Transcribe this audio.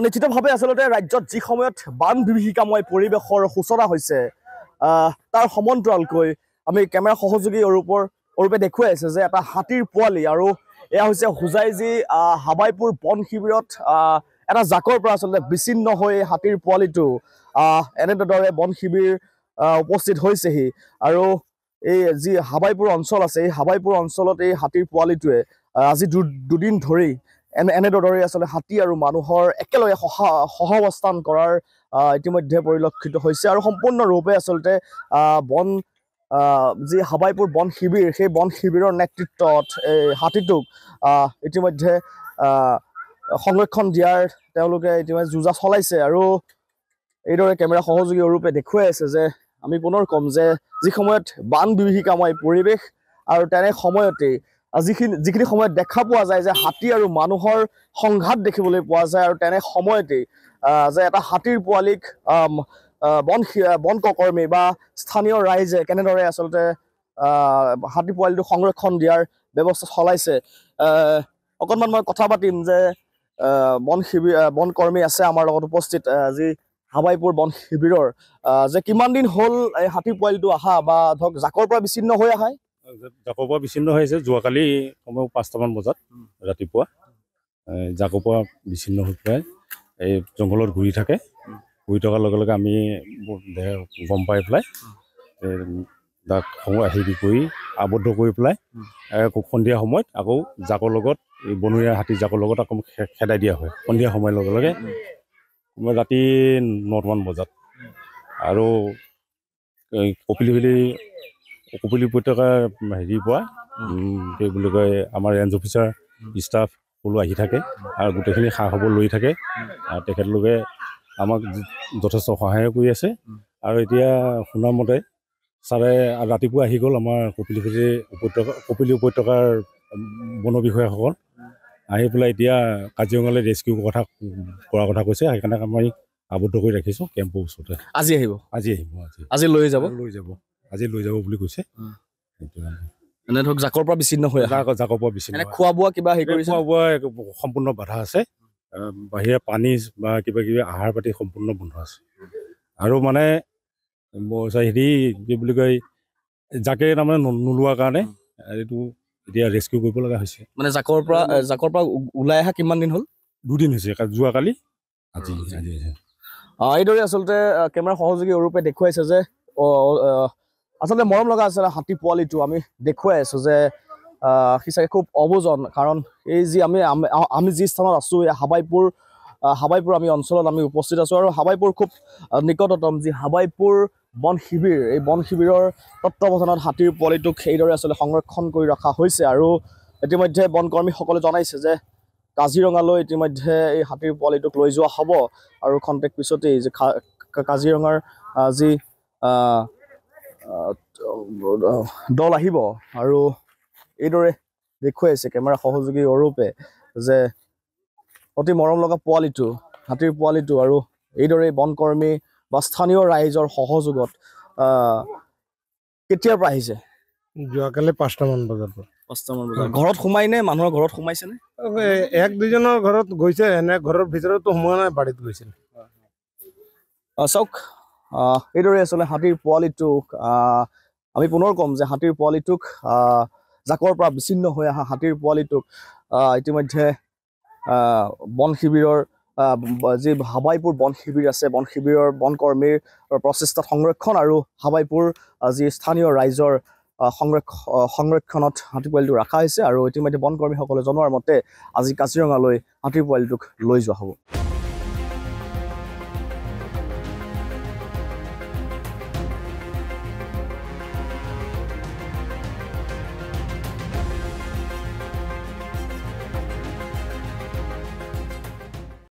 নিশ্চিতভাৱে আচলতে ৰাজ্যত যি সময়ত বান বিভীষিকাময় পৰিৱেশৰ সূচনা হৈছে তাৰ সমান্তৰালকৈ আমি কেমেৰা সহযোগী অৰূপে দেখুৱাই আছে যে এটা হাতীৰ পোৱালি আৰু এয়া হৈছে হোজাই যি হাবাইপুৰ বন শিবিৰত এটা জাকৰ পৰা আচলতে বিচ্ছিন্ন হৈ হাতীৰ পোৱালিটো এনেদৰে বন শিবিৰ উপস্থিত হৈছেহি আৰু এই যি হাবাইপুৰ অঞ্চল আছে এই হাবাইপুৰ অঞ্চলত এই হাতীৰ পোৱালিটোৱে আজি দুদিন ধৰি এনেদৰে আচলতে হাতী আৰু মানুহৰ একেলগে সহাৱস্থান কৰাৰ ইতিমধ্যে পৰিলক্ষিত হৈছে আৰু সম্পূৰ্ণৰূপে আচলতে বন যি হাবাইপুৰ বন শিবিৰ সেই বন শিবিৰৰ নেতৃত্বত এই হাতীটোক ইতিমধ্যে সংৰক্ষণ দিয়াৰ তেওঁলোকে ইতিমধ্যে যুঁজা চলাইছে আৰু এইদৰে কেমেৰা সহযোগী অৰূপে দেখুৱাই আছে যে আমি পুনৰ ক'ম যে যি সময়ত বান বিভীষিকাময় পৰিৱেশ আৰু তেনে সময়তেই যিখিনি সময়ত দেখা পোৱা যায় যে হাতী আৰু মানুহৰ সংঘাত দেখিবলৈ পোৱা যায় আৰু তেনে সময়তেই যে এটা হাতীৰ পোৱালিক বন কৰ্মী বা স্থানীয় ৰাইজে কেনেদৰে আচলতে হাতী পোৱালিটো সংৰক্ষণ দিয়াৰ ব্যৱস্থা চলাইছে অকণমান মই কথা পাতিম যে বন কৰ্মী আছে আমাৰ লগত উপস্থিত যি হাবাইপুৰ বন শিবিৰৰ যে কিমান দিন হ'ল এই হাতী পোৱালিটো অহা বা ধৰক জাকৰ পৰা বিচ্ছিন্ন হৈ অহা জাকৰ পৰা বিচ্ছিন্ন হৈ আছে যোৱাকালি সময় 5টামান বজাত ৰাতিপুৱা জাকৰ পৰা বিচ্ছিন্ন হৈ পেলাই এই জংঘলত ঘূৰি থকাৰ লগে লগে আমি গম পাই পেলাই তাক হেৰি কৰি আবদ্ধ কৰি পেলাই সন্ধিয়া সময়ত আকৌ জাকৰ লগত এই বনৰীয়া হাতী জাকৰ লগত আকৌ খেদাই দিয়া হয় সন্ধিয়া সময়ৰ লগে লগে ৰাতি 9টামান বজাত আৰু কপিলি উপত্যকাৰ হেৰিৰ পৰা কি বুলি কয় আমাৰ ৰেঞ্জ অফিচাৰ ষ্টাফ সকলো আহি থাকে আৰু গোটেইখিনি খা খবৰ লৈ থাকে আৰু তেখেতলোকে আমাক যথেষ্ট সহায় কৰি আছে আৰু এতিয়া শুনামতে ছাৰে ৰাতিপুৱা আহি গ'ল আমাৰ কপিলি উপত্যকাৰ বন বিষয়াসকল আহি পেলাই এতিয়া কাজিৰঙালৈ ৰেস্কিউ কৰাৰ কথা কৈছে সেইকাৰণে আমি আবদ্ধ কৰি ৰাখিছোঁ কেম্পৰ ওচৰতে আজি আহিব আজি লৈ যাব আজি লৈ যাব বুলি কৈছে এনে ধৰক জাকৰ পৰা বিচ্ছিন্ন হৈ জাকৰ পৰা বিচ্ছিন্ন খোৱা বোৱা কিবা হেৰি কৰিছে খোৱা বোৱা সম্পূৰ্ণ বাধা আছে বাহিৰে পানী বা কিবা কিবি আহাৰ পাতি সম্পূৰ্ণ বন্ধ আছে আৰু মানে হেৰি কি বুলি কয় জাকে তাৰমানে নোলোৱাৰ কাৰণে এইটো এতিয়া ৰেস্কিউ কৰিব লগা হৈছে মানে জাকৰ পৰা ওলাই অহা কিমান দিন হ'ল 2 দিন হৈছে যোৱাকালি আজি এইদৰে আচলতে কেমেৰা সহযোগী অৰূপে দেখুৱাইছে যে আচলতে মৰম লগা আছিলে হাতী পোৱালিটো আমি দেখুৱাই আছো যে সি চাগে খুব অবুজন কাৰণ এই যি আমি যি স্থানত আছো এই হাবাইপুৰ আমি অঞ্চলত আমি উপস্থিত আছো আৰু হাবাইপুৰ খুব নিকটতম যি হাবাইপুৰ বন শিবিৰ এই বন শিবিৰৰ তত্ত্বাৱধানত হাতীৰ পোৱালিটোক এইদৰে আচলতে সংৰক্ষণ কৰি ৰখা হৈছে আৰু ইতিমধ্যে বন কৰ্মীসকলে জনাইছে যে কাজিৰঙালৈ ইতিমধ্যে এই হাতীৰ পোৱালিটোক লৈ যোৱা হ'ব আৰু খন্তেক পিছতেই যে কাজিৰঙাৰ যি দল আহিব আৰু এইদৰে দেখুৱাইছে কেমেৰা সহযোগী অৰূপে যে অতি মৰম লগা পোৱালিটো হাতীৰ পোৱালিটো আৰু এইদৰে বন কৰ্মী বা স্থানীয় ৰাইজৰ সহযোগত কেতিয়াৰ পৰা আহিছে যোৱাকালি 5টামান বজাৰ পৰা ঘৰত সোমাই নে মানুহৰ ঘৰত সোমাইছে নে 1-2জনৰ ঘৰত গৈছে এনে ঘৰৰ ভিতৰতো সোমোৱা নাই বাৰীত গৈছিল চাওক এইদৰে আচলতে হাতীৰ পোৱালিটোক আমি পুনৰ ক'ম যে হাতীৰ পোৱালিটোক জাকৰ পৰা বিচ্ছিন্ন হৈ অহা হাতীৰ পোৱালিটোক ইতিমধ্যে বন শিবিৰৰ যি হাবাইপুৰ বন শিবিৰ আছে বন শিবিৰৰ বন কৰ্মীৰ প্ৰচেষ্টাত সংৰক্ষণ আৰু হাবাইপুৰ যি স্থানীয় ৰাইজৰ সংৰক্ষণত হাতী পোৱালিটো ৰখা হৈছে আৰু ইতিমধ্যে বন কৰ্মীসকলে জনোৱাৰ মতে আজি কাজিৰঙালৈ হাতীৰ পোৱালিটোক লৈ যোৱা হ'ব।